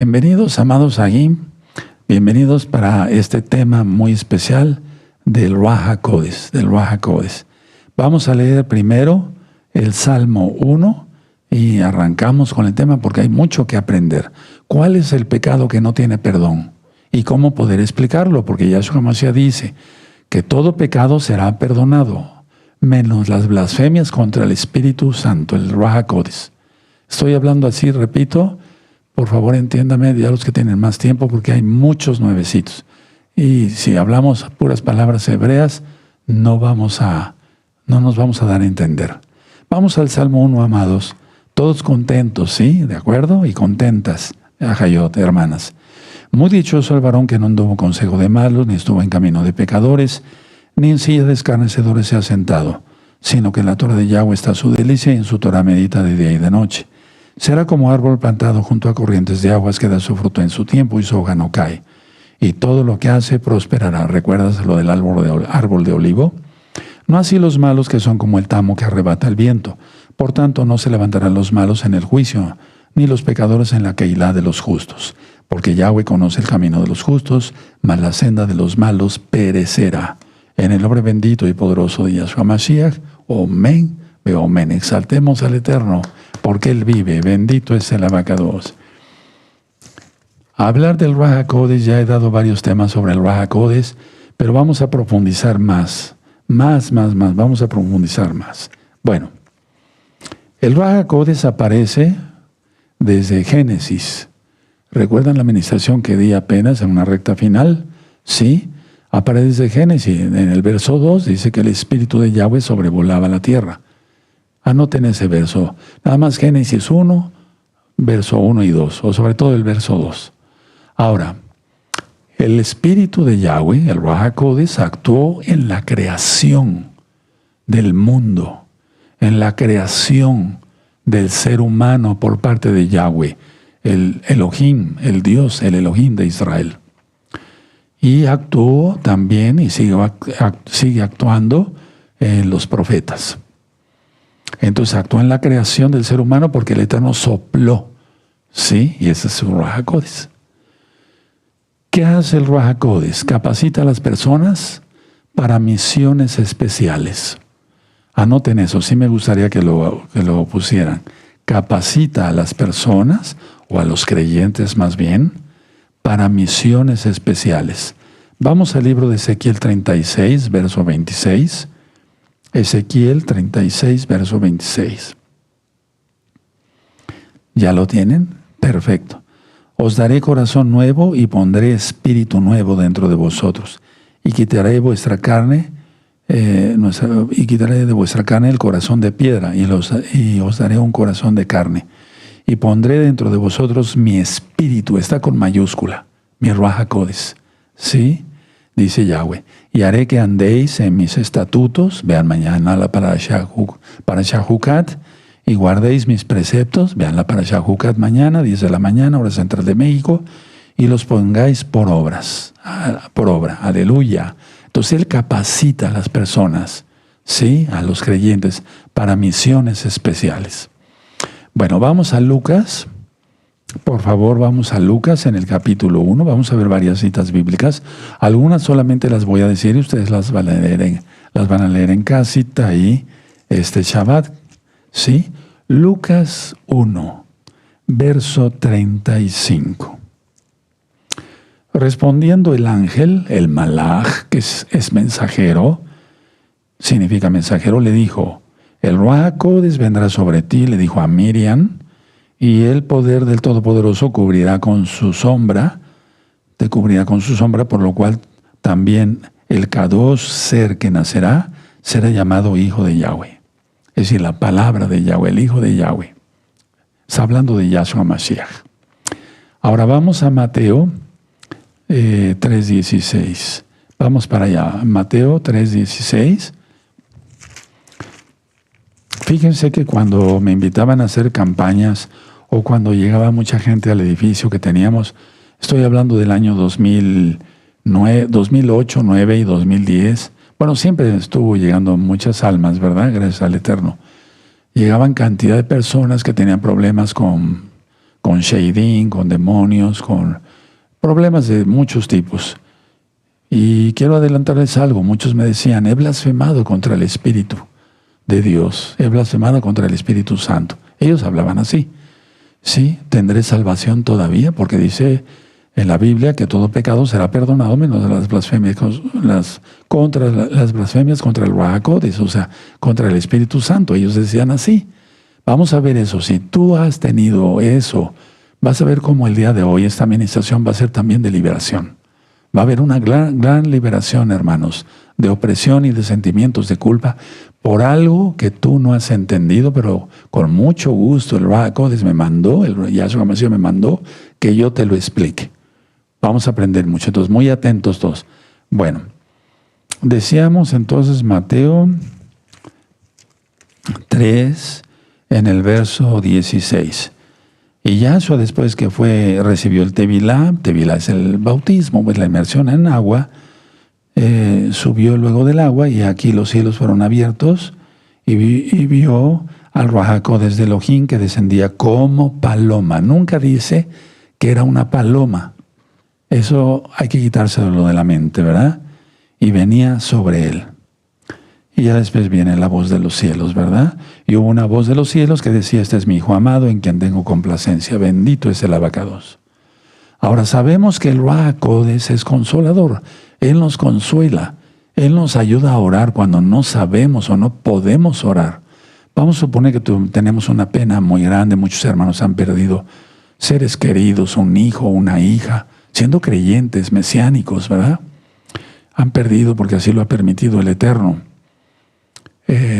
Bienvenidos, amados aquí, bienvenidos para este tema muy especial del Ruach HaKodesh. Vamos a leer primero el Salmo 1 y arrancamos con el tema porque hay mucho que aprender. ¿Cuál es el pecado que no tiene perdón? ¿Y cómo poder explicarlo? Porque Yahshua Mashiach dice que todo pecado será perdonado, menos las blasfemias contra el Espíritu Santo, el Ruach HaKodesh. Estoy hablando así, repito. Por favor, entiéndame, ya los que tienen más tiempo, porque hay muchos nuevecitos. Y si hablamos puras palabras hebreas, no nos vamos a dar a entender. Vamos al Salmo 1, amados. Todos contentos, ¿sí? ¿De acuerdo? Y contentas, Ajayot, hermanas. Muy dichoso el varón que no anduvo consejo de malos, ni estuvo en camino de pecadores, ni en silla de escarnecedores se ha sentado, sino que en la Torah de Yahweh está su delicia y en su Torah medita de día y de noche. Será como árbol plantado junto a corrientes de aguas que da su fruto en su tiempo y su hoja no cae. Y todo lo que hace prosperará. ¿Recuerdas lo del árbol de olivo? No así los malos que son como el tamo que arrebata el viento. Por tanto, no se levantarán los malos en el juicio, ni los pecadores en la Keilah de los justos. Porque Yahweh conoce el camino de los justos, mas la senda de los malos perecerá. En el nombre bendito y poderoso de Yahshua Mashiach, Omen, Beomen. Exaltemos al Eterno, porque Él vive. Bendito es el Abacados. A hablar del Ruach HaKodesh, ya he dado varios temas sobre el Ruach HaKodesh, pero vamos a profundizar más. Vamos a profundizar más. Bueno, el Ruach HaKodesh aparece desde Génesis. ¿Recuerdan la administración que di apenas en una recta final? Sí, aparece desde Génesis. En el verso 2 dice que el Espíritu de Yahweh sobrevolaba la tierra. Anoten ese verso. Nada más Génesis 1, verso 1 y 2, o sobre todo el verso 2. Ahora, el Espíritu de Yahweh, el Ruach HaKodesh, actuó en la creación del mundo, en la creación del ser humano por parte de Yahweh, el Elohim, el Dios, el Elohim de Israel. Y actuó también y sigue actuando en los profetas. Entonces actuó en la creación del ser humano porque el Eterno sopló, ¿sí? Y ese es su Ruach HaKodesh. ¿Qué hace el Ruach HaKodesh? Capacita a las personas para misiones especiales. Anoten eso, sí me gustaría que lo pusieran. Capacita a las personas, o a los creyentes más bien, para misiones especiales. Vamos al libro de Ezequiel 36, verso 26. Ezequiel 36, verso 26. ¿Ya lo tienen? Perfecto. Os daré corazón nuevo y pondré espíritu nuevo dentro de vosotros. Y quitaré vuestra carne, quitaré de vuestra carne el corazón de piedra y os daré un corazón de carne. Y pondré dentro de vosotros mi espíritu, está con mayúscula, mi Ruach HaKodesh. ¿Sí? Dice Yahweh, y haré que andéis en mis estatutos, vean mañana la Parashá Hukat, y guardéis mis preceptos, vean la Parashá Hukat mañana, 10 de la mañana, hora central de México, y los pongáis por obra, aleluya. Entonces Él capacita a las personas, ¿sí? A los creyentes, para misiones especiales. Bueno, vamos a Lucas. Por favor, vamos a Lucas en el capítulo 1. Vamos a ver varias citas bíblicas. Algunas solamente las voy a decir y ustedes las van a leer en casita y este Shabbat. ¿Sí? Lucas 1, verso 35. Respondiendo el ángel, el malaj, que es mensajero, significa mensajero, le dijo, el Ruach HaKodesh vendrá sobre ti, le dijo a Miriam, y el poder del Todopoderoso te cubrirá con su sombra, por lo cual también el Kadosh ser que nacerá será llamado Hijo de Yahweh. Es decir, la palabra de Yahweh, el Hijo de Yahweh. Está hablando de Yahshua Mashiach. Ahora vamos a Mateo 3:16. Vamos para allá. Mateo 3:16. Fíjense que cuando me invitaban a hacer campañas o cuando llegaba mucha gente al edificio que teníamos, estoy hablando del año 2009, 2008, 2009 y 2010. Bueno, siempre estuvo llegando muchas almas, ¿verdad? Gracias al Eterno. Llegaban cantidad de personas que tenían problemas con con shading, con demonios, con problemas de muchos tipos. Y quiero adelantarles algo. Muchos me decían, he blasfemado contra el Espíritu de Dios, he blasfemado contra el Espíritu Santo. Ellos hablaban así. Sí, tendré salvación todavía, porque dice en la Biblia que todo pecado será perdonado menos las blasfemias, las blasfemias contra el Ruach HaKodesh, o sea, contra el Espíritu Santo. Ellos decían así. Vamos a ver eso. Si tú has tenido eso, vas a ver cómo el día de hoy esta administración va a ser también de liberación. Va a haber una gran liberación, hermanos, de opresión y de sentimientos de culpa por algo que tú no has entendido, pero con mucho gusto el Ruach HaKodesh me mandó, el Yahshua Mashiach me mandó que yo te lo explique. Vamos a aprender mucho, entonces muy atentos todos. Bueno, decíamos entonces Mateo 3 en el verso 16. Y Yahshua, después que recibió el Tevilá es el bautismo, pues la inmersión en agua, subió luego del agua y aquí los cielos fueron abiertos y vio al Ruach HaKodesh de Elohim que descendía como paloma. Nunca dice que era una paloma. Eso hay que quitárselo de la mente, ¿verdad? Y venía sobre él. Y ya después viene la voz de los cielos, ¿verdad? Y hubo una voz de los cielos que decía, este es mi Hijo amado en quien tengo complacencia. Bendito es el abacados. Ahora sabemos que el Ruach HaKodesh es consolador. Él nos consuela. Él nos ayuda a orar cuando no sabemos o no podemos orar. Vamos a suponer que tenemos una pena muy grande. Muchos hermanos han perdido seres queridos, un hijo, una hija, siendo creyentes, mesiánicos, ¿verdad? Han perdido porque así lo ha permitido el Eterno.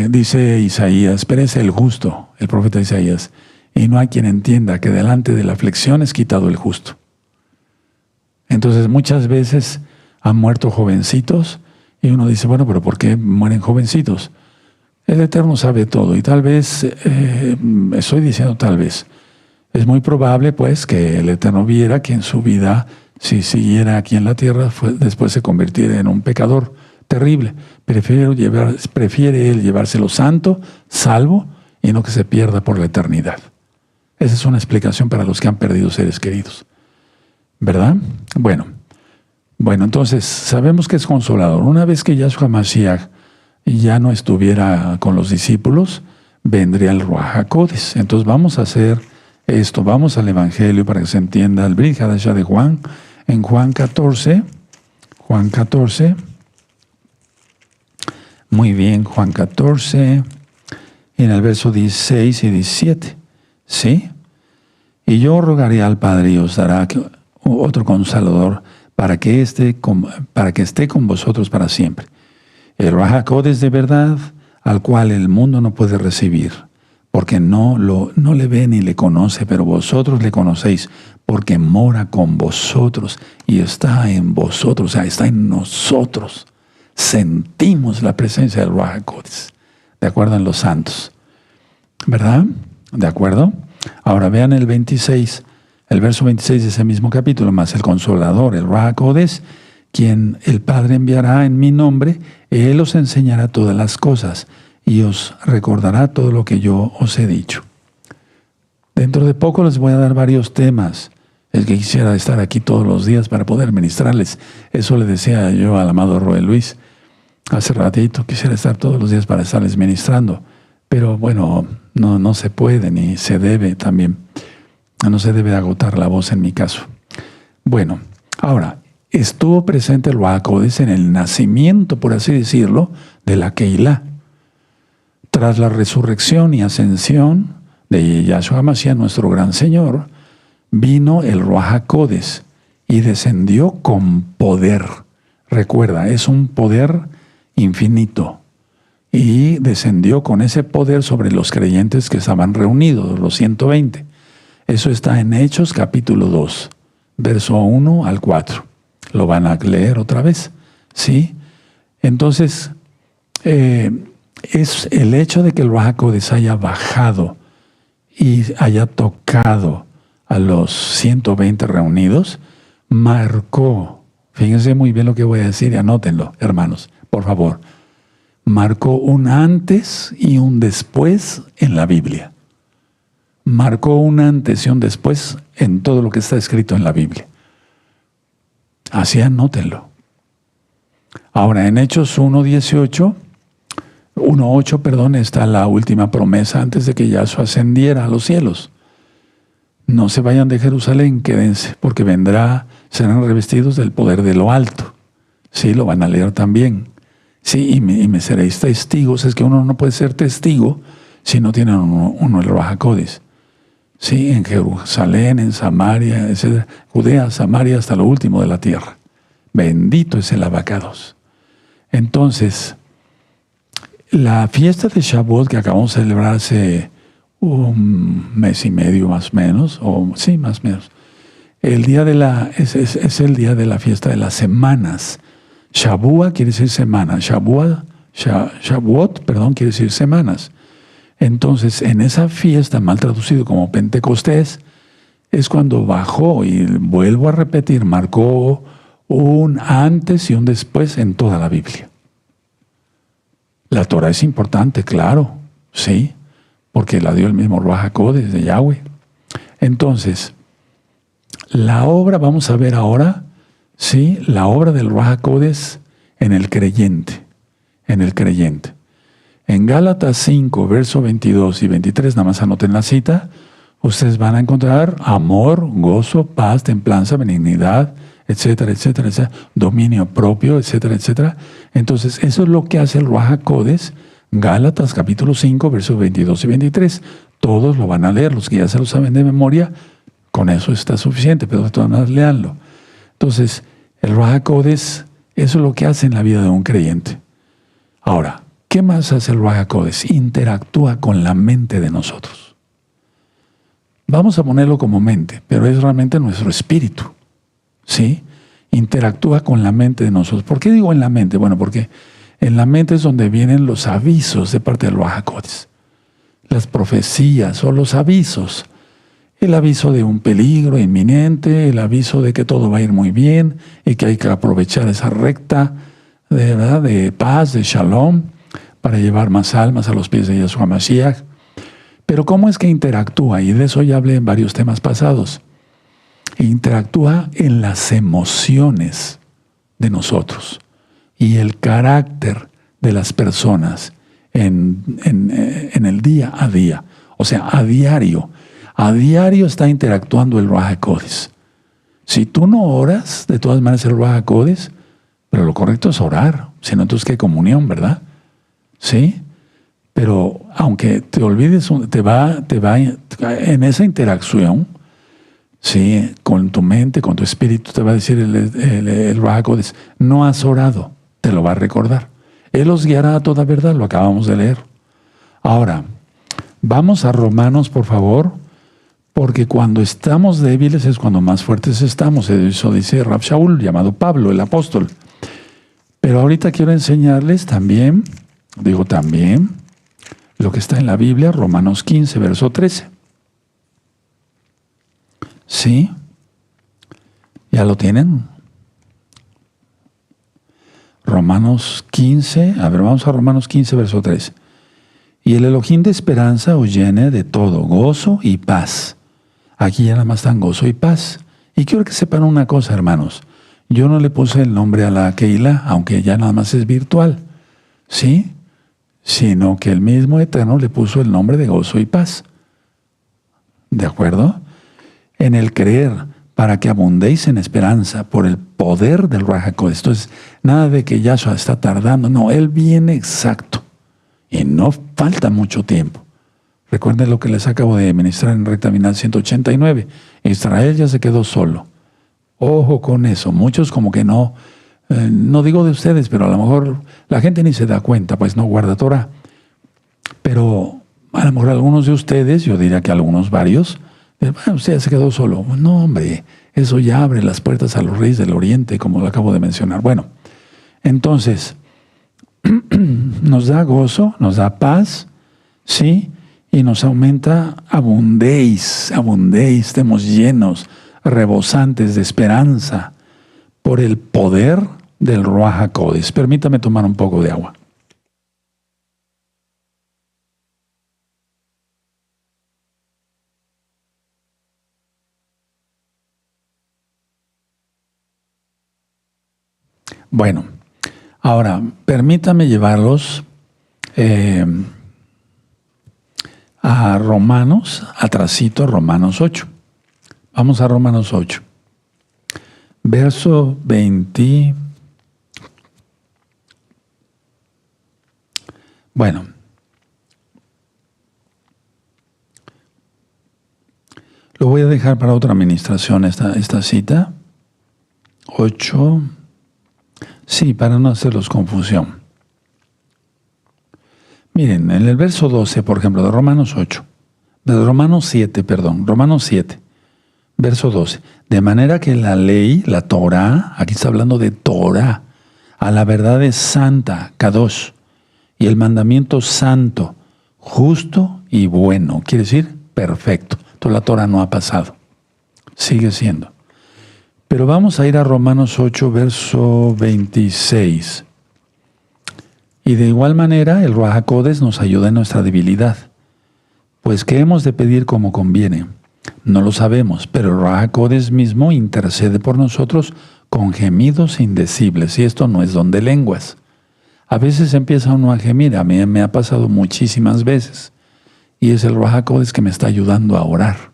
Dice Isaías, perece el justo, el profeta Isaías, y no hay quien entienda que delante de la aflicción es quitado el justo. Entonces muchas veces han muerto jovencitos y uno dice, bueno, pero ¿por qué mueren jovencitos? El Eterno sabe todo y tal vez, estoy diciendo tal vez, es muy probable pues que el Eterno viera que en su vida, si siguiera aquí en la tierra, después se convirtiera en un pecador terrible. Prefiere él llevárselo santo, salvo, y no que se pierda por la eternidad. Esa es una explicación para los que han perdido seres queridos. ¿Verdad? Bueno, entonces sabemos que es consolador. Una vez que Yahshua Mashiach ya no estuviera con los discípulos, vendría el Ruach HaKodesh. Entonces vamos a hacer esto. Vamos al Evangelio para que se entienda el Brit Hadashah de Juan. En Juan 14. Muy bien, Juan 14, en el verso 16 y 17. ¿Sí? Y yo rogaré al Padre y os dará otro consolador para que esté con vosotros para siempre. El Ruach HaKodesh de verdad, al cual el mundo no puede recibir, porque no le ve ni le conoce, pero vosotros le conocéis, porque mora con vosotros y está en vosotros, o sea, está en nosotros. Sentimos la presencia del Ruach HaKodesh, de acuerdo en los santos. ¿Verdad? ¿De acuerdo? Ahora vean el 26, el verso 26 de ese mismo capítulo, más el Consolador, el Ruach HaKodesh, quien el Padre enviará en mi nombre, Él os enseñará todas las cosas y os recordará todo lo que yo os he dicho. Dentro de poco les voy a dar varios temas. El que quisiera estar aquí todos los días para poder ministrarles. Eso le decía yo al amado Roel Luis. Hace ratito quisiera estar todos los días para estarles ministrando. Pero bueno, no se puede ni se debe también. No se debe agotar la voz en mi caso. Bueno, ahora, estuvo presente el Ruach HaKodesh en el nacimiento, por así decirlo, de la Keilah. Tras la resurrección y ascensión de Yahshua Mashiach, nuestro gran Señor, vino el Ruach HaKodesh y descendió con poder. Recuerda, es un poder infinito. Y descendió con ese poder sobre los creyentes que estaban reunidos, los 120. Eso está en Hechos capítulo 2, verso 1 al 4. Lo van a leer otra vez, ¿sí? Entonces, es el hecho de que el Ruach HaKodesh haya bajado y haya tocado a los 120 reunidos, marcó, fíjense muy bien lo que voy a decir y anótenlo, hermanos, por favor, marcó un antes y un después en la Biblia. marcó un antes y un después en todo lo que está escrito en la Biblia. Así anótenlo. Ahora, en Hechos 1:8, perdón, está la última promesa antes de que Yahshua ascendiera a los cielos. No se vayan de Jerusalén, quédense, porque serán revestidos del poder de lo alto. Sí, lo van a leer también. Sí, y me seréis testigos. Es que uno no puede ser testigo si no tiene uno el Ruach HaKodes. Sí, en Jerusalén, en Samaria, etc. Judea, Samaria, hasta lo último de la tierra. Bendito es el abacados. Entonces, la fiesta de Shavuot que acabamos de celebrar hace un mes y medio más o menos, más o menos, es el día de la fiesta de las semanas. Shavua quiere decir semana, Shavuot, quiere decir semanas. Entonces, en esa fiesta, mal traducido como Pentecostés, es cuando bajó, y vuelvo a repetir, marcó un antes y un después en toda la Biblia. La Torah es importante, claro, sí, porque la dio el mismo Ruach HaKodes de Yahweh. Entonces, la obra, vamos a ver ahora, sí, la obra del Ruach HaKodes en el creyente, En Gálatas 5, verso 22 y 23, nada más anoten la cita, ustedes van a encontrar amor, gozo, paz, templanza, benignidad, etcétera, etcétera, etcétera, dominio propio, etcétera, etcétera. Entonces, eso es lo que hace el Ruach HaKodes, Gálatas capítulo 5, versos 22 y 23. Todos lo van a leer, los que ya se lo saben de memoria, con eso está suficiente, pero de todas maneras léanlo. Entonces, el Ruach HaKodes, eso es lo que hace en la vida de un creyente. Ahora, ¿qué más hace el Ruach HaKodes? Interactúa con la mente de nosotros. Vamos a ponerlo como mente, pero es realmente nuestro espíritu. ¿Sí? Interactúa con la mente de nosotros. ¿Por qué digo en la mente? Bueno, porque en la mente es donde vienen los avisos de parte del Ruach HaKodes. Las profecías o los avisos. El aviso de un peligro inminente, el aviso de que todo va a ir muy bien y que hay que aprovechar esa recta de paz, de shalom, para llevar más almas a los pies de Yahshua Mashiach. Pero ¿cómo es que interactúa? Y de eso ya hablé en varios temas pasados. Interactúa en las emociones de nosotros y el carácter de las personas en el día a día. O sea, a diario está interactuando el Ruach HaKodes. Si tú no oras, de todas maneras el Ruach HaKodes, pero lo correcto es orar, si no, entonces qué comunión, ¿verdad? ¿Sí? Pero aunque te olvides, te va en esa interacción, sí, con tu mente, con tu espíritu, te va a decir el Ruach HaKodes, no has orado, te lo va a recordar. Él os guiará a toda verdad, lo acabamos de leer. Ahora, vamos a Romanos, por favor, porque cuando estamos débiles es cuando más fuertes estamos. Eso dice Rab Shaul, llamado Pablo, el apóstol. Pero ahorita quiero enseñarles también, lo que está en la Biblia, Romanos 15, verso 13. ¿Sí? ¿Ya lo tienen? Romanos 15, vamos a Romanos 15, verso 13. Y el Elohim de esperanza os llene de todo gozo y paz. Aquí ya nada más están gozo y paz. Y quiero que sepan una cosa, hermanos. Yo no le puse el nombre a la Keilah, aunque ya nada más es virtual. ¿Sí? Sino que el mismo Eterno le puso el nombre de gozo y paz. ¿De acuerdo? En el creer, para que abundéis en esperanza por el poder del Ruach HaKodes. Entonces, nada de que Yahshua está tardando. No, Él viene exacto. Y no falta mucho tiempo. Recuerden lo que les acabo de ministrar en Recta Final 189. Israel ya se quedó solo. Ojo con eso. Muchos como que no digo de ustedes, pero a lo mejor la gente ni se da cuenta, pues no guarda Torah. Pero a lo mejor algunos de ustedes, yo diría que algunos varios, bueno, usted ya se quedó solo. No, hombre, eso ya abre las puertas a los reyes del Oriente, como lo acabo de mencionar. Bueno, entonces, nos da gozo, nos da paz, ¿sí? Y nos aumenta, abundéis, estemos llenos, rebosantes de esperanza por el poder del Ruach HaKodes. Permítame tomar un poco de agua. Bueno, ahora permítame llevarlos a Romanos, atrasito, Romanos 8. Vamos a Romanos 8. Verso 20. Bueno. Lo voy a dejar para otra administración esta cita. 8. Sí, para no hacerlos confusión. Miren, en el verso 12, por ejemplo, de Romanos 8, de Romanos 7, verso 12. De manera que la ley, la Torah, aquí está hablando de Torah, a la verdad es santa, kadosh, y el mandamiento santo, justo y bueno, quiere decir perfecto. Entonces la Torah no ha pasado, sigue siendo. Pero vamos a ir a Romanos 8, verso 26. Y de igual manera, el Ruach HaKodesh nos ayuda en nuestra debilidad. Pues, ¿qué hemos de pedir como conviene? No lo sabemos, pero el Ruach HaKodesh mismo intercede por nosotros con gemidos indecibles. Y esto no es don de lenguas. A veces empieza uno a gemir. A mí me ha pasado muchísimas veces. Y es el Ruach HaKodesh que me está ayudando a orar.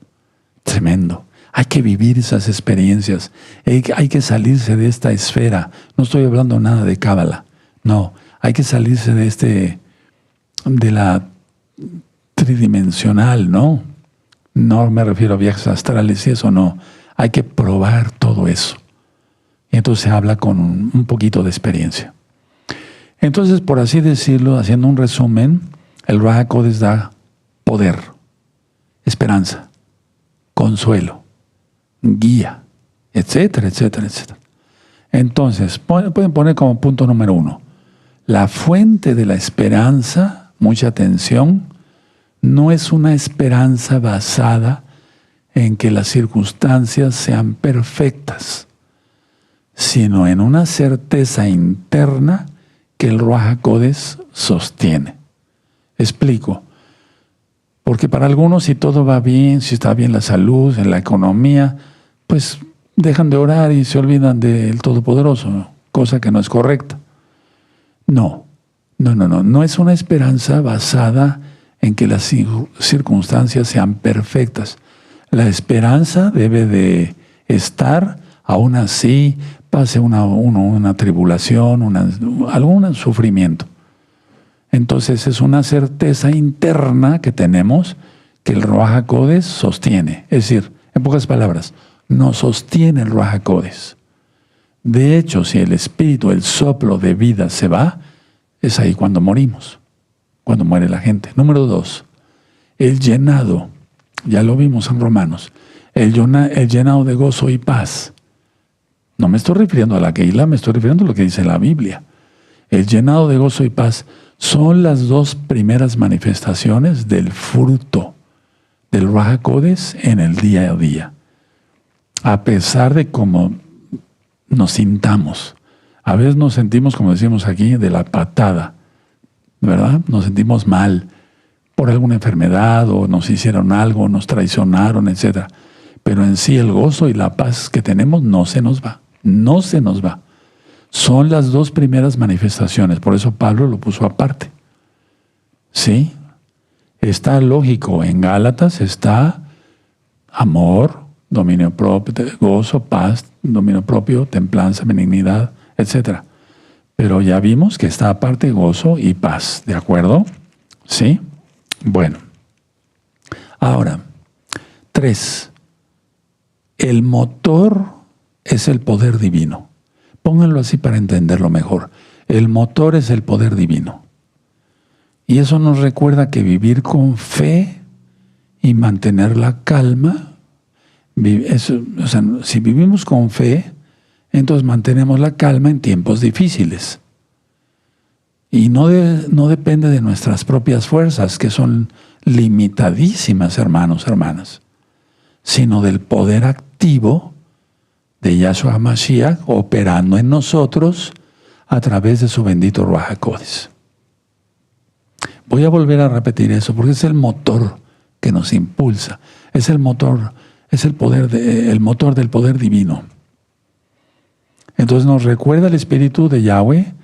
Tremendo. Hay que vivir esas experiencias. Hay que salirse de esta esfera. No estoy hablando nada de cábala. No. Hay que salirse de la tridimensional, ¿no? No me refiero a viajes astrales y eso, no. Hay que probar todo eso. Y entonces se habla con un poquito de experiencia. Entonces, por así decirlo, haciendo un resumen, el Ruach HaKodesh da poder, esperanza, consuelo, guía, etcétera, etcétera, etcétera. Entonces, pueden poner como punto número 1. La fuente de la esperanza, mucha atención, no es una esperanza basada en que las circunstancias sean perfectas, sino en una certeza interna que el Ruach HaKodesh sostiene. Explico. Porque para algunos, si todo va bien, si está bien la salud, en la economía, pues dejan de orar y se olvidan del Todopoderoso, cosa que no es correcta. No es una esperanza basada en que las circunstancias sean perfectas. La esperanza debe de estar, aún así pase una tribulación, algún sufrimiento. Entonces es una certeza interna que tenemos que el Ruach HaKodesh sostiene. Es decir, en pocas palabras, nos sostiene el Ruach HaKodesh. De hecho, si el espíritu, el soplo de vida se va, es ahí cuando morimos, cuando muere la gente. Número 2, el llenado, ya lo vimos en Romanos, el llenado de gozo y paz. No me estoy refiriendo a la Keilah, me estoy refiriendo a lo que dice la Biblia. El llenado de gozo y paz son las dos primeras manifestaciones del fruto del Ruach HaKodesh en el día a día. A pesar de cómo nos sintamos. A veces nos sentimos, como decimos aquí, de la patada, ¿verdad? Nos sentimos mal por alguna enfermedad o nos hicieron algo, nos traicionaron, etc. Pero en sí el gozo y la paz que tenemos no se nos va. No se nos va. Son las dos primeras manifestaciones. Por eso Pablo lo puso aparte. ¿Sí? Está lógico. En Gálatas está amor, dominio propio, gozo, paz, dominio propio, templanza, benignidad, etc. Pero ya vimos que está aparte gozo y paz, ¿de acuerdo? ¿Sí? Bueno. Ahora, 3. El motor es el poder divino. Pónganlo así para entenderlo mejor. El motor es el poder divino. Y eso nos recuerda que vivir con fe y mantener la calma, si vivimos con fe, entonces mantenemos la calma en tiempos difíciles. Y no depende de nuestras propias fuerzas, que son limitadísimas, hermanos, hermanas, sino del poder activo de Yahshua HaMashiach operando en nosotros a través de su bendito Ruach HaKodesh. Voy a volver a repetir eso porque es el motor que nos impulsa, es el motor, es el motor del poder divino. Entonces nos recuerda el Espíritu de Yahweh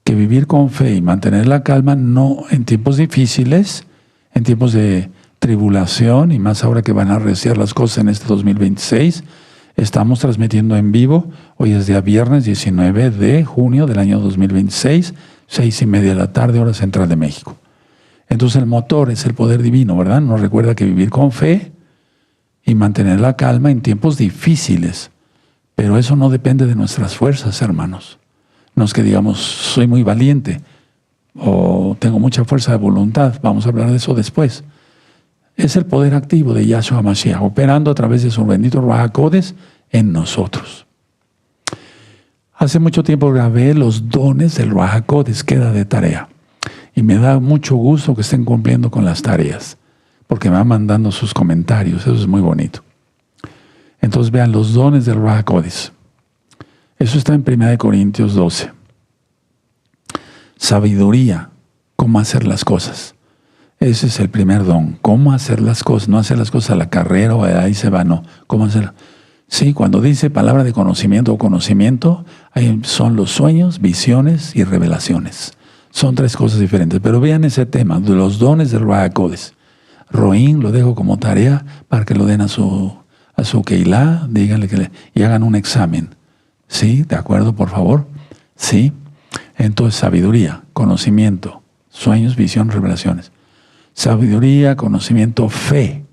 que vivir con fe y mantener la calma no en tiempos difíciles, en tiempos de tribulación, y más ahora que van a arreciar las cosas en este 2026. Estamos transmitiendo en vivo. Hoy es día viernes 19 de junio del año 2026, 6:30 de la tarde, hora central de México. Entonces el motor es el poder divino, ¿verdad? Nos recuerda que vivir con fe y mantener la calma en tiempos difíciles. Pero eso no depende de nuestras fuerzas, hermanos. No es que digamos, soy muy valiente o tengo mucha fuerza de voluntad. Vamos a hablar de eso después. Es el poder activo de Yahshua Mashiach, operando a través de su bendito Ruach HaKodesh en nosotros. Hace mucho tiempo grabé los dones del Ruach HaKodesh, queda de tarea. Y me da mucho gusto que estén cumpliendo con las tareas, porque me van mandando sus comentarios. Eso es muy bonito. Entonces vean los dones del Ruach HaKodesh. Eso está en 1 Corintios 12. Sabiduría, cómo hacer las cosas. Ese es el primer don. Cómo hacer las cosas. No hacer las cosas a la carrera o ahí se va, no. ¿Cómo hacerlo? Sí, cuando dice palabra de conocimiento o conocimiento, ahí son los sueños, visiones y revelaciones. Son tres cosas diferentes. Pero vean ese tema, de los dones del Ruach HaKodesh. Roín lo dejo como tarea para que lo den a su Keilah, díganle y hagan un examen. ¿Sí? ¿De acuerdo, por favor? Sí. Entonces, sabiduría, conocimiento, sueños, visión, revelaciones. Sabiduría, conocimiento, fe.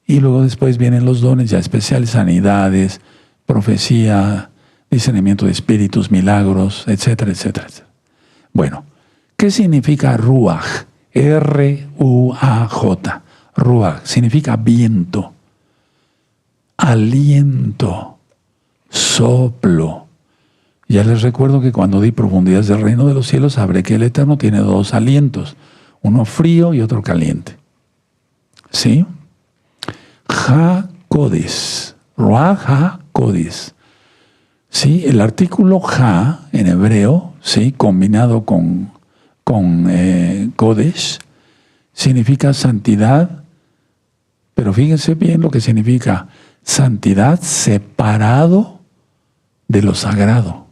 Y luego después vienen los dones ya especiales, sanidades, profecía, discernimiento de espíritus, milagros, etcétera, etcétera, etcétera. Bueno, ¿qué significa Ruach? R-U-A-J. Ruach significa viento, aliento, soplo. Ya les recuerdo que cuando di profundidades del reino de los cielos, sabré que el Eterno tiene dos alientos, uno frío y otro caliente. ¿Sí? Ha-Kodesh, Ruach Ha-Kodesh. ¿Sí? El artículo Ha en hebreo, ¿sí? Combinado con Kodesh, significa santidad, pero fíjense bien lo que significa santidad separado de lo sagrado.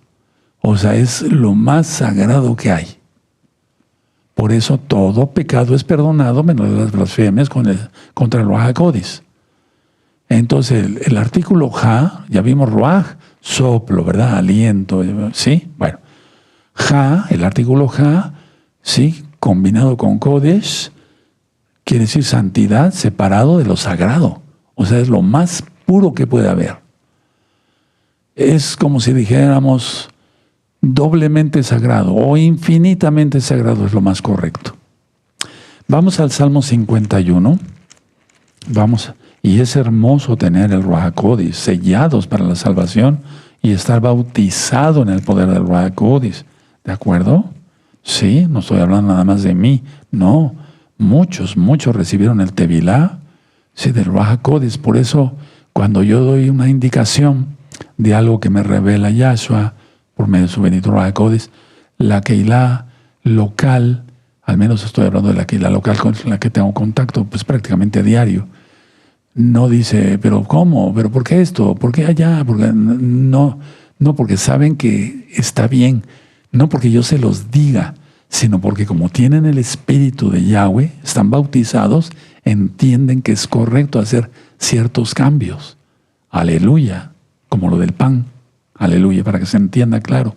O sea, es lo más sagrado que hay. Por eso todo pecado es perdonado, menos las blasfemias contra el Ruach HaKodesh. Entonces, el artículo Ha, ya vimos Ruach, soplo, ¿verdad? Aliento, ¿sí? Bueno, Ha, el artículo Ha, ¿sí? Combinado con Kodesh, quiere decir santidad separado de lo sagrado. O sea, es lo más puro que puede haber. Es como si dijéramos doblemente sagrado o infinitamente sagrado, es lo más correcto. Vamos al Salmo 51. Y es hermoso tener el Ruach HaKodesh sellados para la salvación y estar bautizado en el poder del Ruach HaKodesh. ¿De acuerdo? Sí, no estoy hablando nada más de mí. No, muchos recibieron el Tevilá, sí, del Ruach HaKodesh. Por eso, cuando yo doy una indicación de algo que me revela Yahshua por medio de su bendito Ruach HaKodesh, la Keilah local, al menos estoy hablando de la Keilah local con la que tengo contacto pues prácticamente a diario, no dice, pero ¿cómo? ¿Pero por qué esto? ¿Por qué allá? Porque no, porque saben que está bien, no porque yo se los diga, sino porque como tienen el Espíritu de Yahweh, están bautizados, entienden que es correcto hacer ciertos cambios. Aleluya, como lo del pan. Aleluya, para que se entienda claro.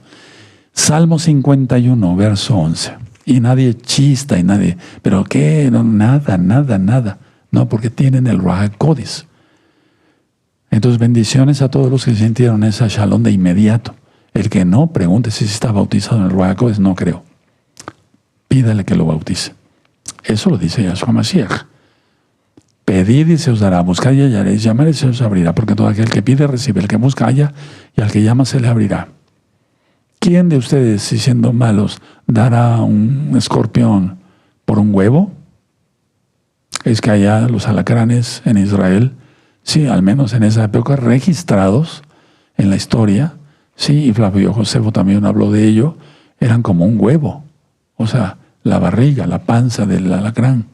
Salmo 51, verso 11. Y nadie chista, y nadie, ¿pero qué? No, nada. No, porque tienen el Ruach HaKodesh. Entonces, bendiciones a todos los que sintieron esa shalom de inmediato. El que no, pregunte si está bautizado en el Ruach HaKodesh, no creo. Pídale que lo bautice. Eso lo dice Yahshua Mashiach. Pedid y se os dará, buscad y hallaréis, llamad y se os abrirá, porque todo aquel que pide recibe, el que busca halla, y al que llama se le abrirá. ¿Quién de ustedes, si siendo malos, dará un escorpión por un huevo? Es que allá los alacranes en Israel, sí, al menos en esa época, registrados en la historia, sí, y Flavio Josefo también habló de ello, eran como un huevo. O sea, la barriga, la panza del alacrán,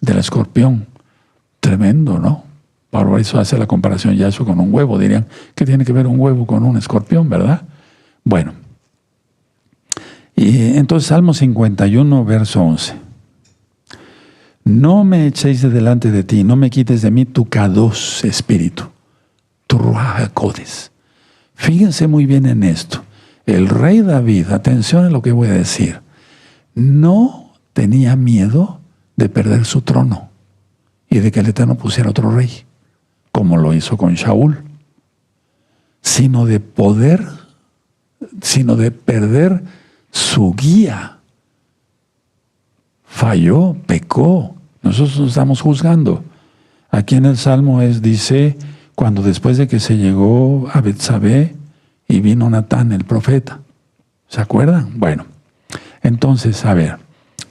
del escorpión. Tremendo, ¿no? Por eso hace la comparación Yahshua con un huevo. Dirían, ¿qué tiene que ver un huevo con un escorpión, verdad? Bueno. Y entonces Salmo 51, verso 11. No me echéis de delante de ti, no me quites de mí tu Kadosh espíritu, tu Ruach HaKodesh. Fíjense muy bien en esto. El rey David, atención a lo que voy a decir, no tenía miedo de perder su trono y de que el Eterno pusiera otro rey, como lo hizo con Shaul, sino de perder su guía. Falló, pecó. Nosotros nos estamos juzgando. Aquí en el Salmo dice, cuando después de que se llegó a Betsabé y vino Natán el profeta. ¿Se acuerdan? Bueno, entonces, a ver,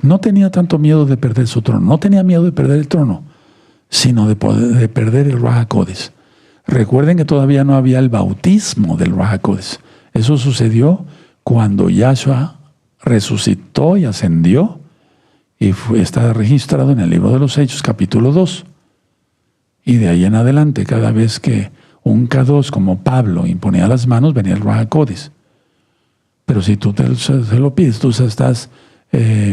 no tenía tanto miedo de perder su trono, no tenía miedo de perder el trono, sino de perder el Ruach HaKodesh. Recuerden que todavía no había el bautismo del Ruach HaKodesh. Eso sucedió cuando Yahshua resucitó y ascendió, y está registrado en el libro de los Hechos, capítulo 2. Y de ahí en adelante, cada vez que un K2 como Pablo imponía las manos, venía el Ruach HaKodesh. Pero si tú se lo pides, tú estás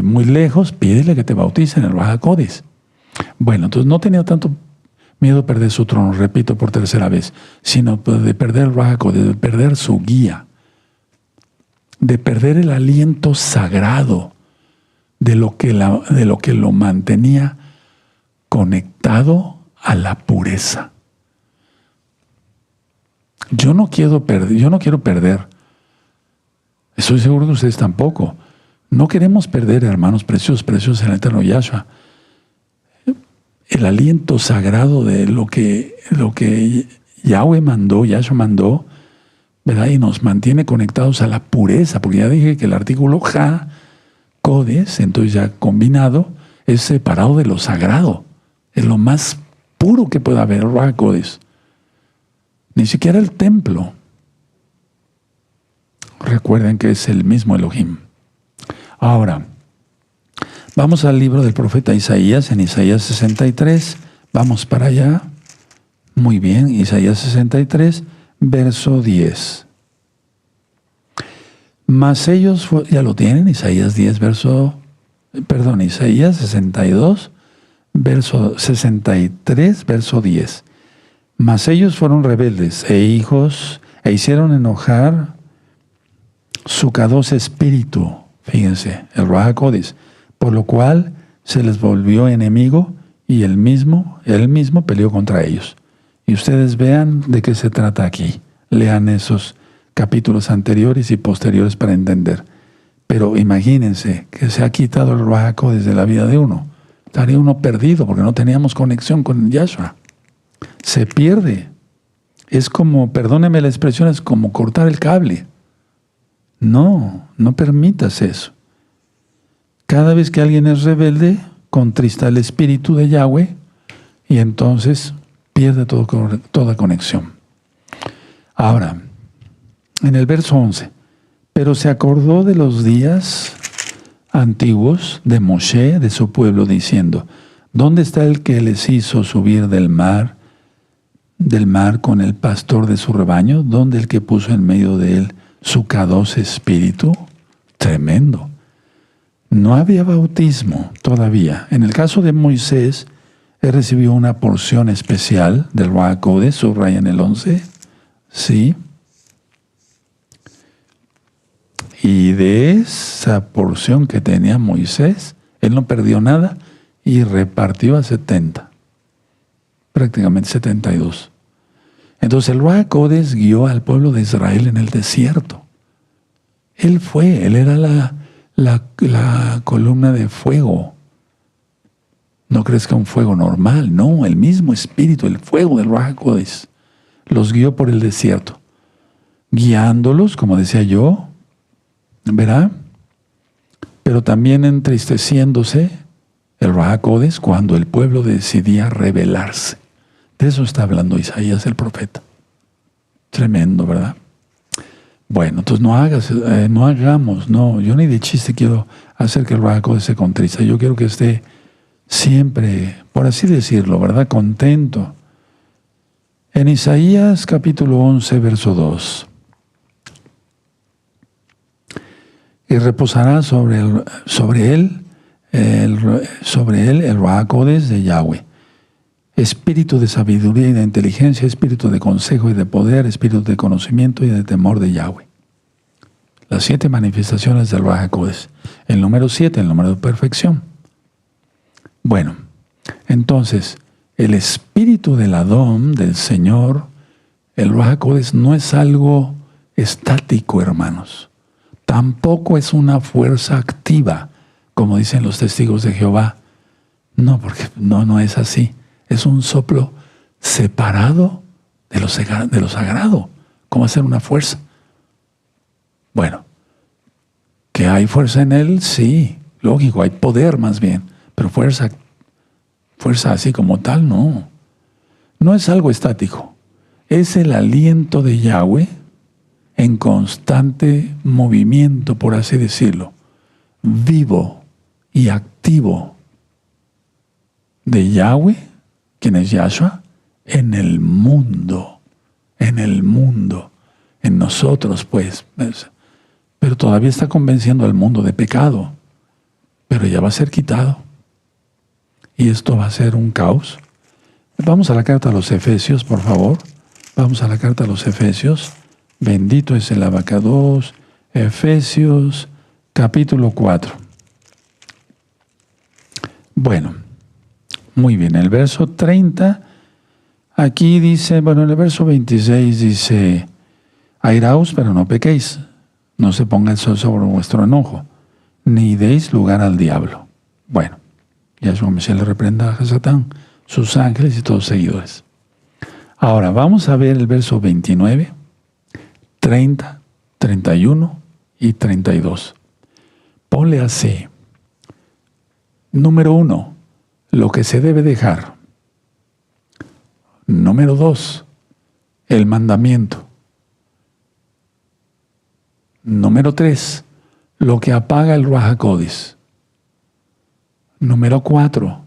muy lejos, pídele que te bautice en el Ruach HaKodesh. Bueno, entonces no tenía tanto miedo de perder su trono, repito por tercera vez, sino de perder el Ruach HaKodesh, de perder su guía, de perder el aliento sagrado de lo que lo mantenía conectado a la pureza. Yo no quiero perder. Estoy seguro que ustedes tampoco. No queremos perder, hermanos preciosos en el eterno Yahshua, el aliento sagrado de lo que Yahweh mandó, Yahshua mandó, ¿verdad? Y nos mantiene conectados a la pureza, porque ya dije que el artículo HaKodesh, entonces ya combinado, es separado de lo sagrado. Es lo más puro que pueda haber, Ruach HaKodesh. Ni siquiera el templo. Recuerden que es el mismo Elohim. Ahora, vamos al libro del profeta Isaías, en Isaías 63. Vamos para allá. Muy bien, Isaías 63, verso 10. Mas ellos, ya lo tienen, Isaías 62, verso 63, verso 10. Mas ellos fueron rebeldes e hicieron enojar su Kadosh espíritu, fíjense, el Ruach HaKodesh, por lo cual se les volvió enemigo y él mismo peleó contra ellos. Y ustedes vean de qué se trata aquí. Lean esos capítulos anteriores y posteriores para entender. Pero imagínense que se ha quitado el Ruach HaKodesh de la vida de uno. Estaría uno perdido porque no teníamos conexión con Yahshua. Se pierde. Es como, perdóneme la expresión, es como cortar el cable. No permitas eso. Cada vez que alguien es rebelde, contrista el espíritu de Yahweh y entonces pierde toda conexión. Ahora, en el verso 11, pero se acordó de los días antiguos de Moshe, de su pueblo, diciendo, ¿dónde está el que les hizo subir del mar con el pastor de su rebaño? ¿Dónde el que puso en medio de él su Kadosh espíritu? Tremendo. No había bautismo todavía. En el caso de Moisés, él recibió una porción especial del Ruach HaKodesh, subraya en el 11, sí. Y de esa porción que tenía Moisés, él no perdió nada y repartió a 70, prácticamente 72. Entonces el Ruach HaKodesh guió al pueblo de Israel en el desierto. Él era la columna de fuego. No crees que un fuego normal, no, el mismo espíritu, el fuego del Ruach HaKodesh los guió por el desierto, guiándolos, como decía yo, ¿verdad? Pero también entristeciéndose el Ruach HaKodesh cuando el pueblo decidía rebelarse. De eso está hablando Isaías el profeta. Tremendo, ¿verdad? Bueno, entonces yo ni de chiste quiero hacer que el Ruach HaKodesh se contrista. Yo quiero que esté siempre, por así decirlo, ¿verdad? Contento, En Isaías capítulo 11, verso 2. Y reposará sobre él el Ruach HaKodesh de Yahweh. Espíritu de sabiduría y de inteligencia, espíritu de consejo y de poder, espíritu de conocimiento y de temor de Yahweh. Las 7 manifestaciones del Ruach HaKodesh. El número 7, el número de perfección. Bueno, entonces, el espíritu del Adón, del Señor, el Ruach HaKodesh no es algo estático, hermanos. Tampoco es una fuerza activa, como dicen los testigos de Jehová. No, porque no es así. Es un soplo separado de lo sagrado. ¿Cómo hacer una fuerza? Bueno, que hay fuerza en él, sí, lógico, hay poder más bien, pero fuerza así como tal, no. No es algo estático. Es el aliento de Yahweh en constante movimiento, por así decirlo, vivo y activo de Yahweh, quien es Yahshua, en el mundo, en nosotros, pues. Pero todavía está convenciendo al mundo de pecado, pero ya va a ser quitado. Y esto va a ser un caos. Vamos a la carta a los Efesios, por favor. Vamos a la carta a los Efesios. Bendito es el abacados. Efesios, capítulo 4. Bueno, muy bien. El verso 30, aquí dice, bueno, en el verso 26 dice, airaos, pero no pequéis. No se ponga el sol sobre vuestro enojo, ni deis lugar al diablo. Bueno, Yahshua Mesías le reprenda a Satán, sus ángeles y todos sus seguidores. Ahora, vamos a ver el verso 29, 30, 31 y 32. Ponle así. Número 1, lo que se debe dejar. Número 2, el mandamiento. Número 3, lo que apaga el Ruach HaKodesh. Número 4,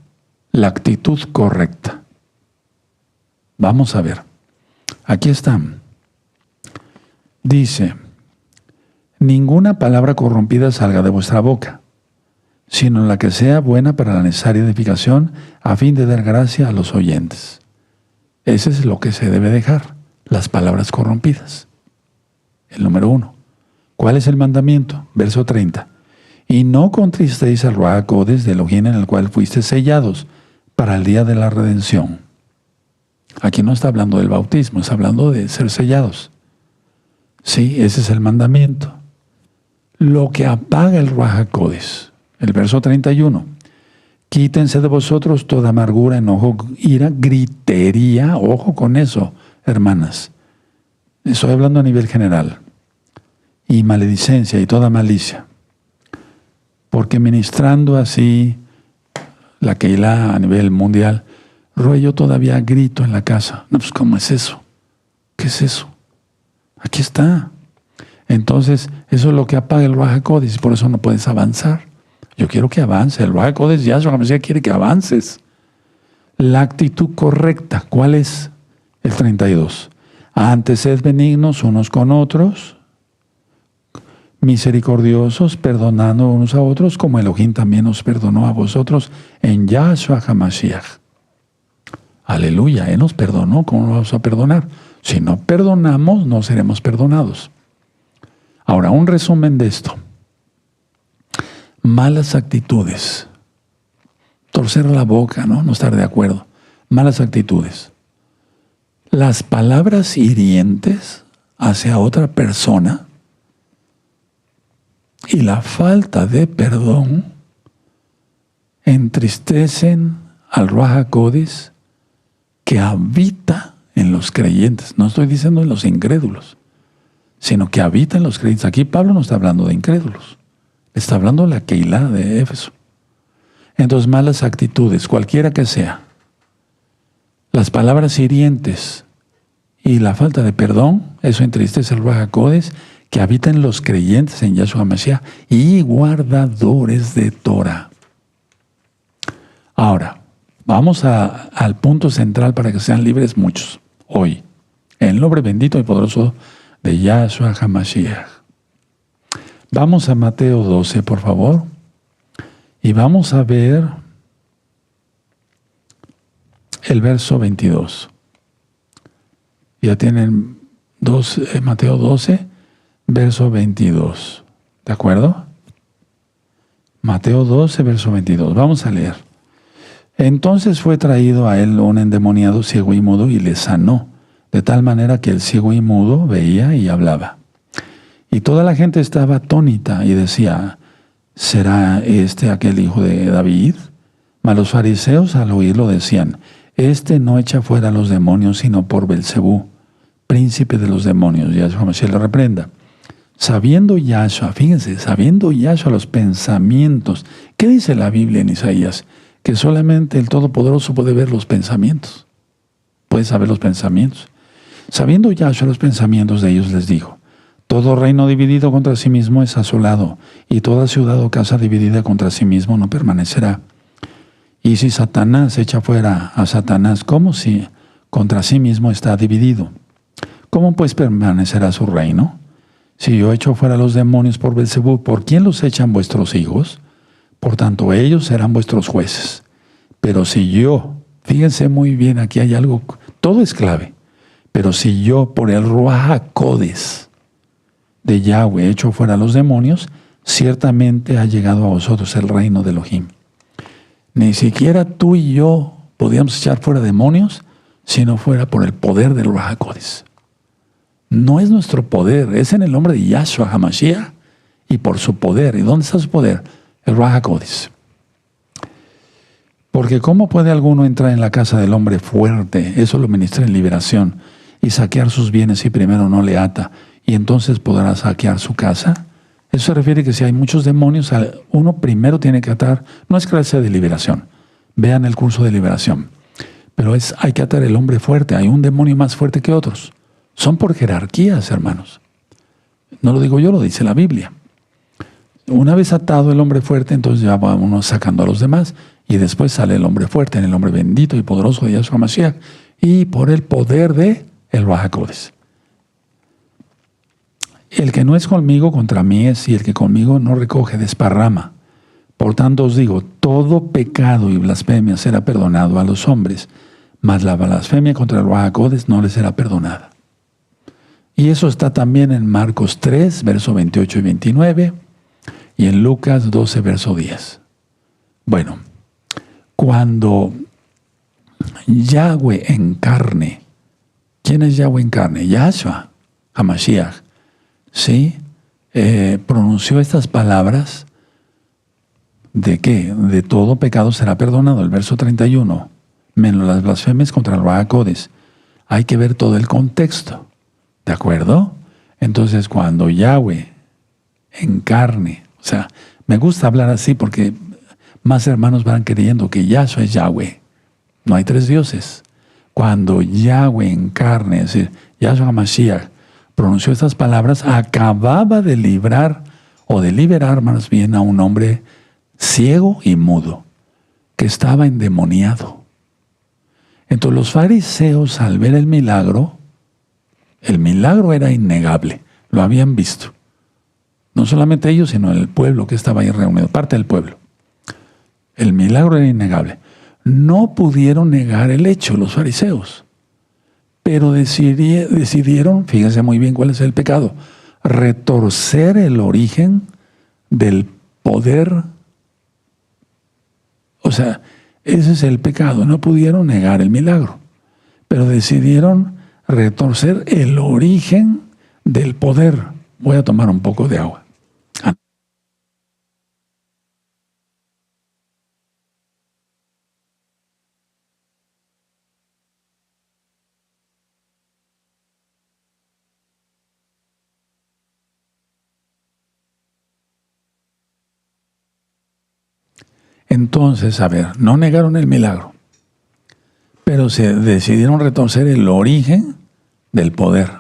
la actitud correcta. Vamos a ver. Aquí están. Dice, ninguna palabra corrompida salga de vuestra boca, sino la que sea buena para la necesaria edificación, a fin de dar gracia a los oyentes. Ese es lo que se debe dejar, las palabras corrompidas. El número 1. ¿Cuál es el mandamiento? Verso 30. Y no contristéis al Ruach HaKodesh de Elohim en el cual fuisteis sellados para el día de la redención. Aquí no está hablando del bautismo, está hablando de ser sellados. Sí, ese es el mandamiento. Lo que apaga el Ruach HaKodesh. El verso 31. Quítense de vosotros toda amargura, enojo, ira, gritería. Ojo con eso, hermanas. Estoy hablando a nivel general. Y maledicencia y toda malicia. Porque ministrando así la Keilah a nivel mundial, yo todavía grito en la casa. No, pues ¿cómo es eso? ¿Qué es eso? Aquí está. Entonces, eso es lo que apaga el Ruach HaKodesh, por eso no puedes avanzar. Yo quiero que avance. El Ruach HaKodesh, Yahshua Mesías quiere que avances. La actitud correcta, ¿cuál es? El 32. Antes sed benignos unos con otros, misericordiosos, perdonando unos a otros, como Elohim también nos perdonó a vosotros en Yahshua HaMashiach. Aleluya, Él nos perdonó, ¿cómo nos vamos a perdonar? Si no perdonamos, no seremos perdonados. Ahora, un resumen de esto. Malas actitudes. Torcer la boca, ¿no? No estar de acuerdo. Malas actitudes. Las palabras hirientes hacia otra persona y la falta de perdón entristecen al Ruach HaKodesh que habita en los creyentes. No estoy diciendo en los incrédulos, sino que habita en los creyentes. Aquí Pablo no está hablando de incrédulos. Está hablando de la Keilah de Éfeso. Entonces, malas actitudes, cualquiera que sea, las palabras hirientes y la falta de perdón, eso entristece al Ruach HaKodesh que habita en los creyentes en Yahshua Mashiach y guardadores de Torah. Ahora, vamos al punto central para que sean libres muchos. hoy, en el nombre bendito y poderoso de Yahshua HaMashiach. Vamos a Mateo 12, por favor, y vamos a ver el verso 22. Ya tienen Mateo 12, verso 22. ¿De acuerdo? Mateo 12, verso 22. Vamos a leer. Entonces fue traído a él un endemoniado ciego y mudo y le sanó, de tal manera que el ciego y mudo veía y hablaba. Y toda la gente estaba atónita y decía, ¿será este aquel hijo de David? Mas los fariseos al oírlo decían, este no echa fuera a los demonios sino por Belcebú, príncipe de los demonios. Yahshua Mashiach lo reprenda. Sabiendo Yahshua, fíjense, sabiendo Yahshua los pensamientos. ¿Qué dice la Biblia en Isaías? Que solamente el Todopoderoso puede ver los pensamientos. Puede saber los pensamientos. Sabiendo Yahshua los pensamientos de ellos, les dijo, todo reino dividido contra sí mismo es asolado, y toda ciudad o casa dividida contra sí mismo no permanecerá. Y si Satanás echa fuera a Satanás, como si contra sí mismo está dividido, ¿cómo pues permanecerá su reino? Si yo echo fuera a los demonios por Belcebú, ¿por quién los echan vuestros hijos? Por tanto, ellos serán vuestros jueces. Pero si yo, fíjense muy bien, aquí hay algo, todo es clave. Pero si yo, por el Ruach HaKodes de Yahweh, echo fuera a los demonios, ciertamente ha llegado a vosotros el reino de Elohim. Ni siquiera tú y yo podíamos echar fuera demonios si no fuera por el poder del Ruach HaKodes. No es nuestro poder, es en el nombre de Yahshua HaMashiach y por su poder. ¿Y dónde está su poder? El Ruach HaKodes. Porque ¿cómo puede alguno entrar en la casa del hombre fuerte? Eso lo ministra en liberación. Y saquear sus bienes si primero no le ata. Y entonces podrá saquear su casa. Eso se refiere que si hay muchos demonios, uno primero tiene que atar. No es clase de liberación. Vean el curso de liberación. Pero hay que atar el hombre fuerte. Hay un demonio más fuerte que otros. Son por jerarquías, hermanos. No lo digo yo, lo dice la Biblia. Una vez atado el hombre fuerte, entonces ya va uno sacando a los demás. Y después sale el hombre fuerte en el nombre bendito y poderoso de Yahshua Mashiach. Y por el poder de el Ruach HaKodes. El que no es conmigo contra mí es, y el que conmigo no recoge desparrama. Por tanto os digo, todo pecado y blasfemia será perdonado a los hombres, mas la blasfemia contra el Ruach HaKodes no les será perdonada. Y eso está también en Marcos 3, verso 28 y 29, y en Lucas 12, verso 10. Bueno, cuando Yahweh en carne, ¿quién es Yahweh en carne? Yahshua HaMashiach, ¿sí? Pronunció estas palabras, ¿de qué? De todo pecado será perdonado, el verso 31, menos las blasfemias contra el Ruach HaKodes. Hay que ver todo el contexto. ¿De acuerdo? Entonces, cuando Yahweh en carne, o sea, me gusta hablar así porque más hermanos van creyendo que Yahshua es Yahweh. No hay tres dioses. Cuando Yahweh en carne, es decir, Yahshua HaMashiach, pronunció estas palabras, acababa de librar, o de liberar más bien, a un hombre ciego y mudo, que estaba endemoniado. Entonces los fariseos, al ver el milagro era innegable, lo habían visto. No solamente ellos, sino el pueblo que estaba ahí reunido, parte del pueblo. El milagro era innegable. No pudieron negar el hecho los fariseos, pero decidieron, fíjense muy bien cuál es el pecado, retorcer el origen del poder. O sea, ese es el pecado. No pudieron negar el milagro, pero decidieron retorcer el origen del poder. Voy a tomar un poco de agua. Entonces, a ver, no negaron el milagro, pero se decidieron retorcer el origen del poder.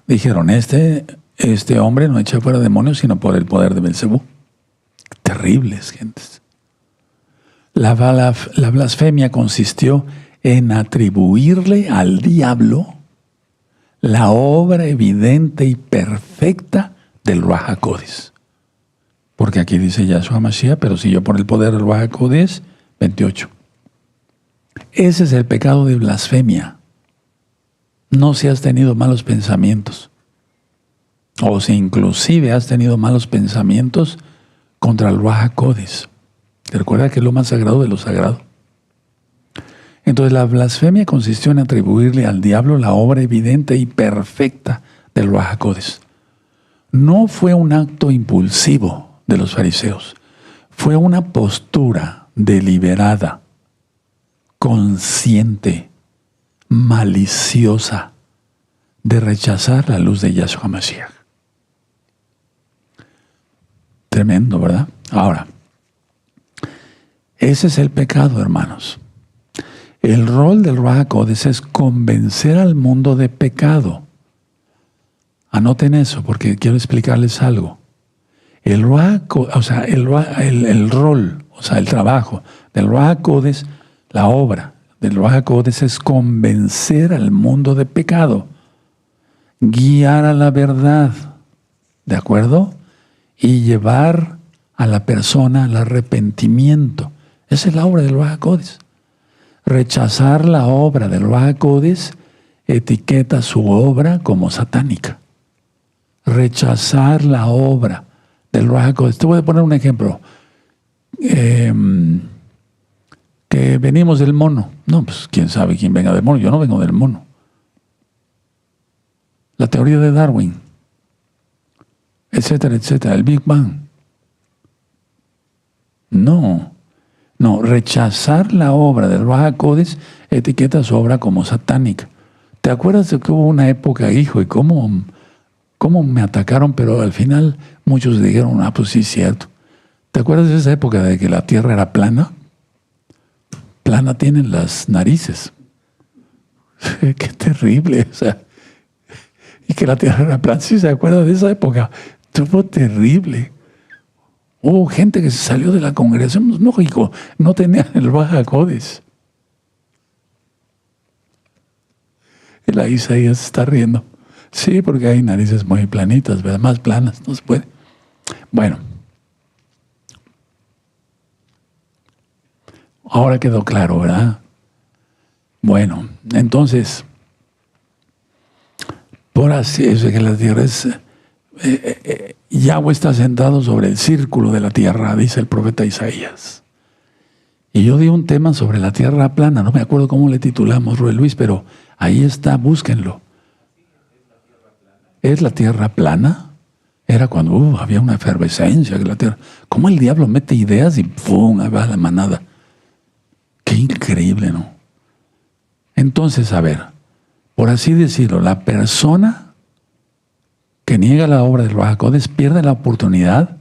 Dijeron, este hombre no echa fuera demonios, sino por el poder de Belcebú. Terribles, gentes. La blasfemia consistió en atribuirle al diablo la obra evidente y perfecta del Ruach HaKodes. Porque aquí dice Yahshua Mashiach, pero si yo por el poder del Ruach HaKodes, 28. Ese es el pecado de blasfemia. No si has tenido malos pensamientos, o si inclusive has tenido malos pensamientos contra el Ruach HaKodes. Recuerda que es lo más sagrado de lo sagrado. Entonces la blasfemia consistió en atribuirle al diablo la obra evidente y perfecta del Ruach HaKodes. No fue un acto impulsivo de los fariseos, fue una postura deliberada, consciente, maliciosa, de rechazar la luz de Yahshua Mashiach. Tremendo, ¿verdad? Ahora, ese es el pecado, hermanos. El rol del Ruach HaKodes es convencer al mundo de pecado. Anoten eso, porque quiero explicarles algo. El Ruach HaKodes, o sea, el rol, o sea, el trabajo del Ruach HaKodes, la obra del Ruach HaKodes es convencer al mundo de pecado, guiar a la verdad, ¿de acuerdo? Y llevar a la persona al arrepentimiento. Esa es la obra del Ruach HaKodes. Rechazar la obra del Ruach HaKodes etiqueta su obra como satánica. Rechazar la obra del Ruach HaKodes. Te voy a poner un ejemplo. Que venimos del mono. No, pues quién sabe quién venga del mono. Yo no vengo del mono. La teoría de Darwin, etcétera, etcétera. El Big Bang. No, rechazar la obra del Ruach HaKodes etiqueta su obra como satánica. ¿Te acuerdas de que hubo una época, hijo, y cómo me atacaron? Pero al final muchos dijeron, pues sí, es cierto. ¿Te acuerdas de esa época de que la Tierra era plana? Plana tienen las narices. Qué terrible, o sea. Y que la Tierra era plana. ¿Sí se acuerda de esa época? Estuvo terrible. Hubo gente que se salió de la congregación. No, hijo, no tenían el Ruach HaKodes. Y la Isaías se está riendo. Sí, porque hay narices muy planitas, ¿verdad? Más planas, no se puede. Bueno. Ahora quedó claro, ¿verdad? Bueno, entonces, por así es que la tierra es... Yahweh está sentado sobre el círculo de la tierra, dice el profeta Isaías. Y yo di un tema sobre la tierra plana, no me acuerdo cómo le titulamos, Rue Luis, pero ahí está, búsquenlo. ¿Es la tierra plana? Era cuando había una efervescencia. Que la tierra, ¿cómo el diablo mete ideas y ¡pum! Ahí va la manada? Qué increíble, ¿no? Entonces, a ver, por así decirlo, la persona que niega la obra del Ruach HaKodes pierde la oportunidad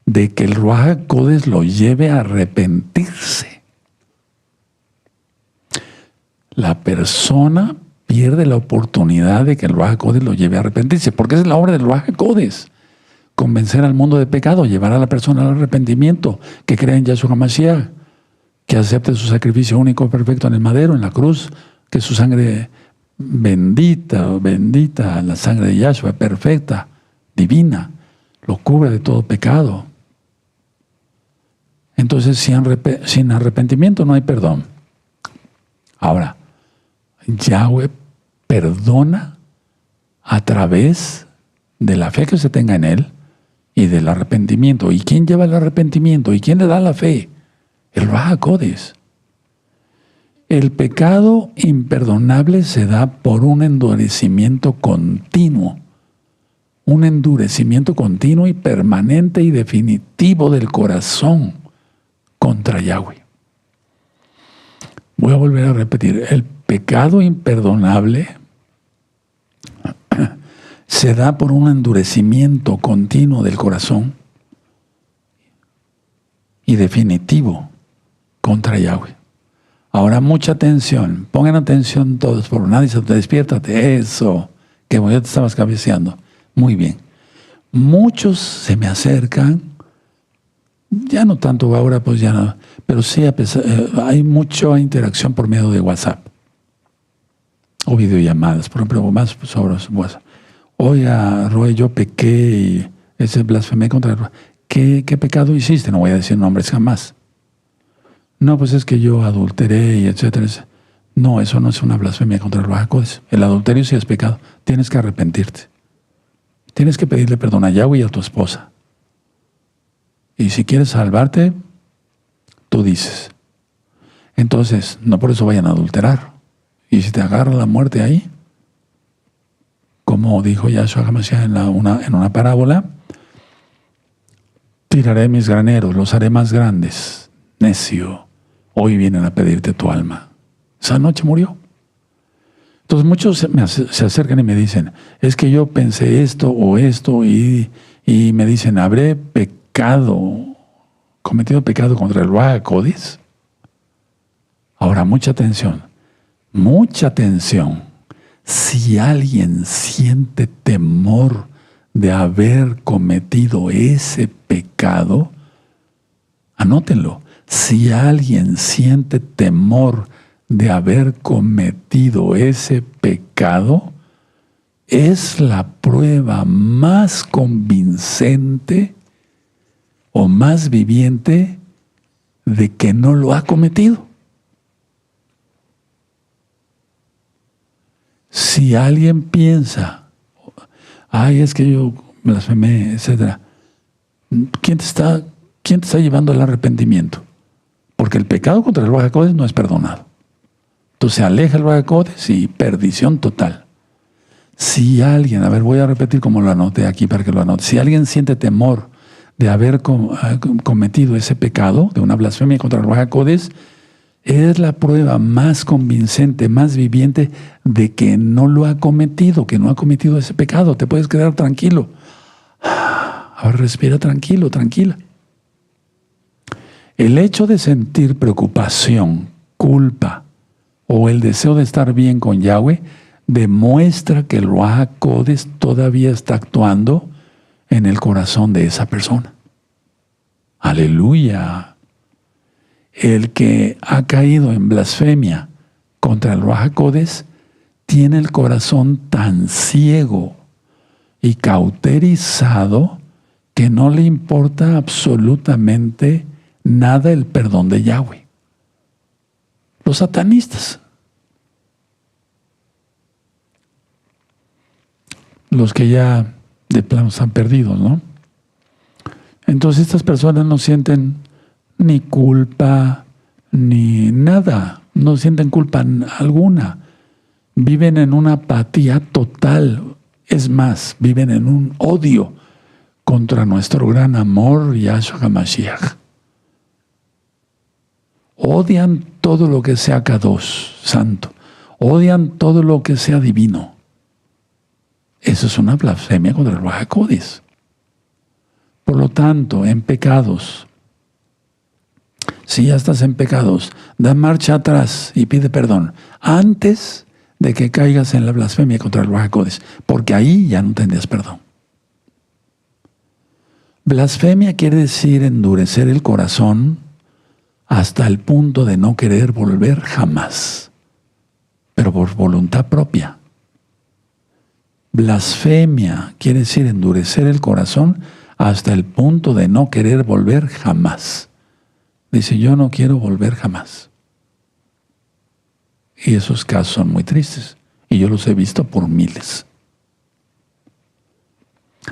de que el Ruach HaKodes lo lleve a arrepentirse. La persona pierde la oportunidad de que el Ruach HaKodes lo lleve a arrepentirse, porque esa es la obra del Ruach HaKodes. Convencer al mundo de pecado, llevar a la persona al arrepentimiento, que crea en Yahshua Mashiach, que acepte su sacrificio único perfecto en el madero, en la cruz, que su sangre bendita, la sangre de Yahshua, perfecta, divina, lo cubre de todo pecado. Entonces, sin arrepentimiento no hay perdón. Ahora, Yahweh perdona a través de la fe que se tenga en Él y del arrepentimiento. ¿Y quién lleva el arrepentimiento? ¿Y quién le da la fe? El Ruach HaKodes. El pecado imperdonable se da por un endurecimiento continuo. Un endurecimiento continuo y permanente y definitivo del corazón contra Yahweh. Voy a volver a repetir. El pecado imperdonable se da por un endurecimiento continuo del corazón y definitivo contra Yahweh. Ahora mucha atención, pongan atención todos, por nadie se te despiértate, eso, que ya te estabas cabeceando. Muy bien. Muchos se me acercan Ya no tanto ahora, pues ya no. Pero sí, hay mucha interacción por medio de WhatsApp o videollamadas, por ejemplo, más sobre WhatsApp. Oiga, Roy, yo pequé y ese blasfemé contra el Roy. ¿Qué pecado hiciste? No voy a decir nombres jamás. No, pues es que yo adulteré y etcétera. No, eso no es una blasfemia contra el Ruach HaKodesh. El adulterio sí es pecado. Tienes que arrepentirte. Tienes que pedirle perdón a Yahweh y a tu esposa. Y si quieres salvarte, tú dices. Entonces, no por eso vayan a adulterar. Y si te agarra la muerte ahí, como dijo Yahshua HaMashiach en una parábola, tiraré mis graneros, los haré más grandes. Necio, hoy vienen a pedirte tu alma. Esa noche murió. Entonces muchos se acercan y me dicen, es que yo pensé esto o esto y me dicen, ¿habré cometido pecado contra el Ruach HaKodesh? Ahora, mucha atención. Si alguien siente temor de haber cometido ese pecado, anótenlo. Si alguien siente temor de haber cometido ese pecado, es la prueba más convincente o más viviente de que no lo ha cometido. Si alguien piensa, ay, es que yo blasfemé, etc., ¿quién te está llevando al arrepentimiento? Porque el pecado contra el Ruach HaKodesh no es perdonado. Entonces se aleja el Ruach HaKodesh y perdición total. Si alguien, voy a repetir como lo anoté aquí para que lo anote. Si alguien siente temor de haber cometido ese pecado, de una blasfemia contra el Ruach HaKodesh, es la prueba más convincente, más viviente de que no lo ha cometido, que no ha cometido ese pecado. Te puedes quedar tranquilo. Ahora respira tranquilo, tranquila. El hecho de sentir preocupación, culpa o el deseo de estar bien con Yahweh demuestra que el Ruach HaKodesh todavía está actuando en el corazón de esa persona. ¡Aleluya! El que ha caído en blasfemia contra el Ruach HaKodesh tiene el corazón tan ciego y cauterizado que no le importa absolutamente nada el perdón de Yahweh. Los satanistas, los que ya de plano están perdidos, ¿no? Entonces estas personas no sienten ni culpa, ni nada, no sienten culpa alguna. Viven en una apatía total. Es más, viven en un odio contra nuestro gran amor, Yahshua HaMashiach. Odian todo lo que sea Kadosh, santo. Odian todo lo que sea divino. Eso es una blasfemia contra el Ruach HaKodesh. Por lo tanto, en pecados, si ya estás en pecados, da marcha atrás y pide perdón antes de que caigas en la blasfemia contra el Ruach HaKodesh, porque ahí ya no tendrías perdón. Blasfemia quiere decir endurecer el corazón hasta el punto de no querer volver jamás, pero por voluntad propia. Blasfemia quiere decir endurecer el corazón hasta el punto de no querer volver jamás. Dice, yo no quiero volver jamás. Y esos casos son muy tristes. Y yo los he visto por miles.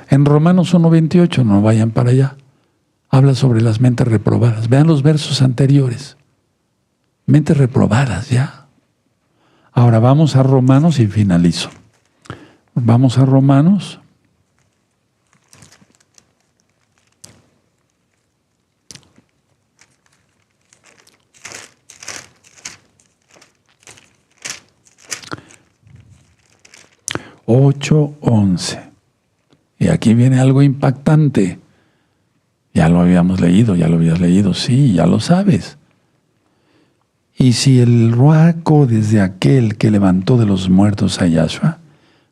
En Romanos 1:28, no vayan para allá, habla sobre las mentes reprobadas. Vean los versos anteriores. Mentes reprobadas, ya. Ahora vamos a Romanos y finalizo. Vamos a Romanos. (8:11). Y aquí viene algo impactante. Ya lo habíamos leído, ya lo habías leído, sí, ya lo sabes. Y si el Ruach HaKodesh de aquel que levantó de los muertos a Yahshua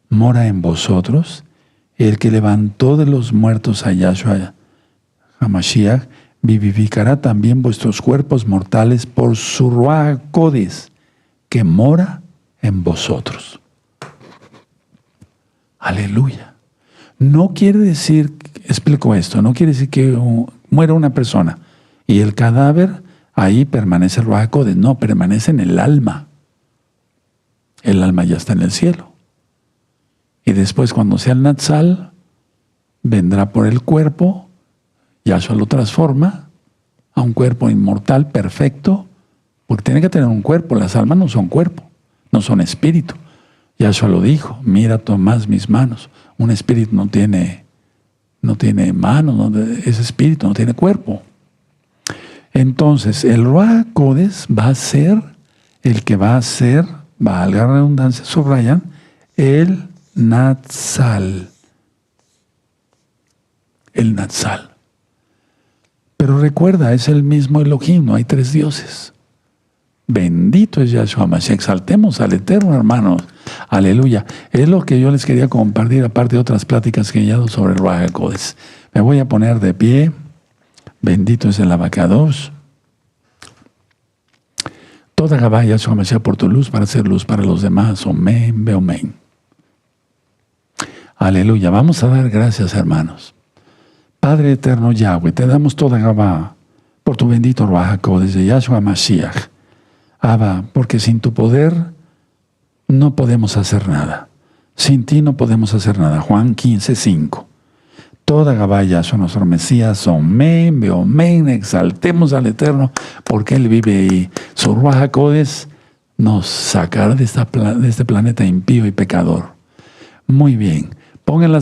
mora en vosotros, el que levantó de los muertos a Yahshua HaMashiach vivificará también vuestros cuerpos mortales por su Ruach HaKodesh, que mora en vosotros. Aleluya. No quiere decir, explico esto, no quiere decir que muera una persona y el cadáver, ahí permanece el Ruach HaKodesh. No, permanece en el alma. El alma ya está en el cielo. Y después, cuando sea el Natsal, vendrá por el cuerpo, Yahshua lo transforma a un cuerpo inmortal, perfecto, porque tiene que tener un cuerpo. Las almas no son cuerpo, no son espíritu. Yahshua lo dijo: mira, Tomás, mis manos. Un espíritu no tiene manos, ese espíritu no tiene cuerpo. Entonces, el Ruach HaKodesh va a ser el que va a ser, valga la redundancia, subrayan, el Natsal. El Natsal. Pero recuerda, es el mismo Elohim, no hay tres dioses. Bendito es Yahshua Mashiach. Exaltemos al Eterno, hermanos. Aleluya. Es lo que yo les quería compartir, aparte de otras pláticas que he dado sobre el Ruach HaKodesh. Me voy a poner de pie. Bendito es el Abacados. Toda Gabá, Yahshua Mashiach, por tu luz para hacer luz para los demás. Omen, beomen. Aleluya. Vamos a dar gracias, hermanos. Padre eterno Yahweh, te damos toda Gabá por tu bendito Ruach HaKodesh de Yahshua Mashiach. Abba, porque sin tu poder no podemos hacer nada. Sin ti no podemos hacer nada. Juan 15:5. Toda Gabá, Yahshua, nuestro Mesías, omen, beomen, exaltemos al Eterno, porque Él vive y su Ruach HaKodesh nos sacará de este planeta impío y pecador. Muy bien. Pongan las